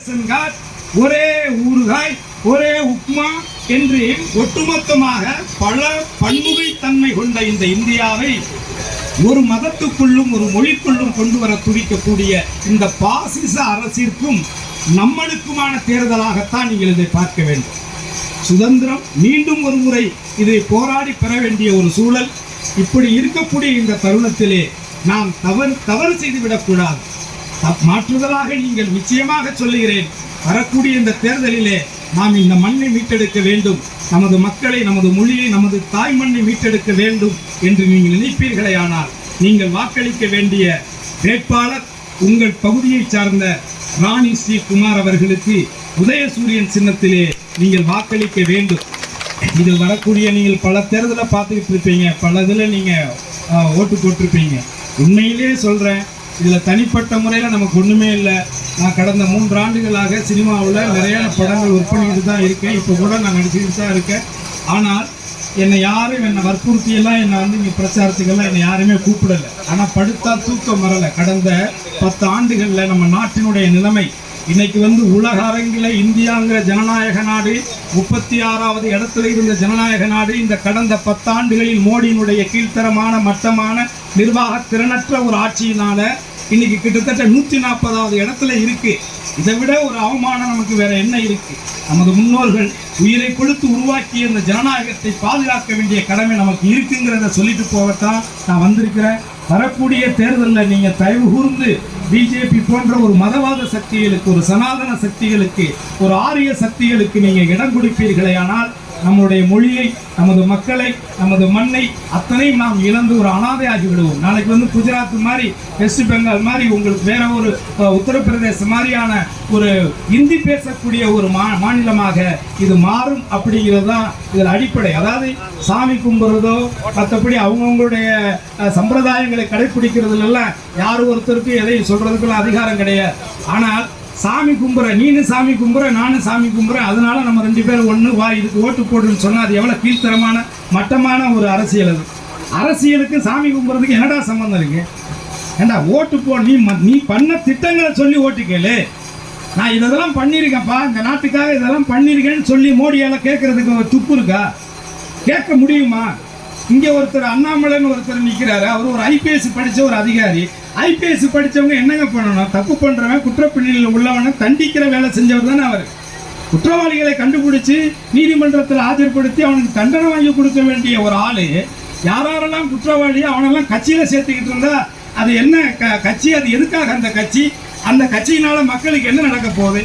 ஒரே ஊறுகாய் ஒரே உப்மா என்று ஒட்டுமொத்தமாக பல பன்முகைத்தன்மை கொண்ட இந்த இந்தியாவை ஒரு மதத்துக்குள்ளும் ஒரு மொழிக்குள்ளும் கொண்டு வர துடிக்கக்கூடிய இந்த பாசிச அரசிற்கும் நம்மளுக்குமான தேர்தலாகத்தான் நீங்கள் இதை பார்க்க வேண்டும். சுதந்திரம் மீண்டும் ஒரு முறை இதை போராடி பெற வேண்டிய ஒரு சூழல். இப்படி இருக்கக்கூடிய இந்த தருணத்திலே நாம் தவறு செய்துவிடக்கூடாது. மாற்றுதலாக நீங்கள் நிச்சயமாக சொல்லுகிறேன், வரக்கூடிய இந்த தேர்தலிலே நாம் இந்த மண்ணை மீட்டெடுக்க வேண்டும், நமது மக்களை, நமது மொழியை, நமது தாய் மண்ணை மீட்டெடுக்க வேண்டும் என்று நீங்கள் நினைப்பீர்களே, ஆனால் நீங்கள் வாக்களிக்க வேண்டிய வேட்பாளர் உங்கள் பகுதியை சார்ந்த ராணி ஸ்ரீ குமார் அவர்களுக்கு உதயசூரியன் சின்னத்திலே நீங்கள் வாக்களிக்க வேண்டும். இதில் வரக்கூடிய நீங்கள் பல தேர்தலை பார்த்துக்கிட்டு இருப்பீங்க, பல இதில் நீங்கள் ஓட்டு போட்டிருப்பீங்க. உண்மையிலே சொல்கிறேன், இதில் தனிப்பட்ட முறையில் நமக்கு ஒன்றுமே இல்லை. நான் கடந்த 3 ஆண்டுகளாக சினிமாவில் நிறைய படங்கள் ஒர்க் பண்ணிக்கிட்டு தான் இருக்கேன். இப்போ கூட நான் நடிச்சுக்கிட்டு தான் இருக்கேன். ஆனால் என்னை யாரும் வற்புறுத்தியெல்லாம் என்னை இங்கே பிரச்சாரத்துக்கெல்லாம் என்னை யாருமே கூப்பிடலை. ஆனால் படுத்தா தூக்கம் வரலை. கடந்த 10 ஆண்டுகளில் நம்ம நாட்டினுடைய நிலைமை இன்னைக்கு உலக அரங்கில் இந்தியாங்கிற ஜனநாயக நாடு 36வது இடத்துல இருந்த ஜனநாயக நாடு இந்த கடந்த 10 ஆண்டுகளில் மோடியினுடைய கீழ்த்தரமான மட்டமான நிர்வாக திறனற்ற ஒரு ஆட்சியினால இன்னைக்கு கிட்டத்தட்ட 140வது இடத்துல இருக்கு. இதை விட ஒரு அவமானம் நமக்கு வேற என்ன இருக்கு? நமது முன்னோர்கள் உயிரை கொடுத்து உருவாக்கிய இந்த ஜனநாயகத்தை பாதுகாக்க வேண்டிய கடமை நமக்கு இருக்குங்கிறத சொல்லிட்டு போகத்தான் நான் வந்திருக்கிறேன். வரக்கூடிய தேர்தலில் நீங்கள் தயவு கூர்ந்து பிஜேபி போன்ற ஒரு மதவாத சக்திகளுக்கு, ஒரு சனாதன சக்திகளுக்கு, ஒரு ஆரிய சக்திகளுக்கு நீங்கள் இடம் கொடுப்பீர்களே, ஆனால் நம்முடைய மொழியை, நமது மக்களை, நமது மண்ணை அத்தனையும் நாம் இழந்து ஒரு அனாதையாகி விடுவோம். நாளைக்கு குஜராத் மாதிரி, வெஸ்ட் பெங்கால் மாதிரி, உங்களுக்கு வேற ஒரு உத்தரப்பிரதேச மாதிரியான ஒரு இந்தி பேசக்கூடிய ஒரு மாநிலமாக இது மாறும். அப்படிங்கிறது தான் இதில் அடிப்படை. அதாவது சாமி கும்பிட்றதோ மற்றபடி அவங்கவுங்களுடைய சம்பிரதாயங்களை கடைபிடிக்கிறதுலாம் யாரும் ஒருத்தருக்கு எதையும் சொல்றதுக்குள்ள அதிகாரம் கிடையாது. ஆனால் சாமி கும்பிட்ற, நீனும் சாமி கும்பிட்ற, நானும் சாமி கும்பிட்றேன், அதனால நம்ம 2 பேரும் ஒன்று வா இதுக்கு ஓட்டு போடுன்னு சொன்னால் அது எவ்வளோ கீழ்த்தரமான மட்டமான ஒரு அரசியல். அது அரசியலுக்கு சாமி கும்பிட்றதுக்கு என்னடா சம்பந்தம் இருக்கு? ஏண்டா ஓட்டு போ, நீ பண்ண திட்டங்களை சொல்லி ஓட்டு கேளு. நான் இதெல்லாம் பண்ணியிருக்கேன்ப்பா, இந்த நாட்டுக்காக இதெல்லாம் பண்ணியிருக்கேன்னு சொல்லி மோடியால் கேட்கறதுக்கு ஒரு துப்பு இருக்கா? கேட்க முடியுமா? இங்கே ஒருத்தர் அண்ணாமலைன்னு ஒருத்தர் நிற்கிறாரு. அவர் ஒரு ஐபிஎஸ் படித்த ஒரு அதிகாரி. ஐபிஎஸ் படித்தவங்க என்னங்க பண்ணணும்? தப்பு பண்ணுறவன், குற்றப்பின்னணியில் உள்ளவனை தண்டிக்கிற வேலை செஞ்சவர் தானே அவர். குற்றவாளிகளை கண்டுபிடிச்சி நீதிமன்றத்தில் ஆஜர்படுத்தி அவனுக்கு தண்டனை வாங்கி கொடுக்க வேண்டிய ஒரு ஆள் யாரெல்லாம் குற்றவாளியோ அவனெல்லாம் கட்சியில் சேர்த்துக்கிட்டு இருந்தா அது என்ன கட்சி? அது எதுக்காக அந்த கட்சி? அந்த கட்சியினால மக்களுக்கு என்ன நடக்க போகுது?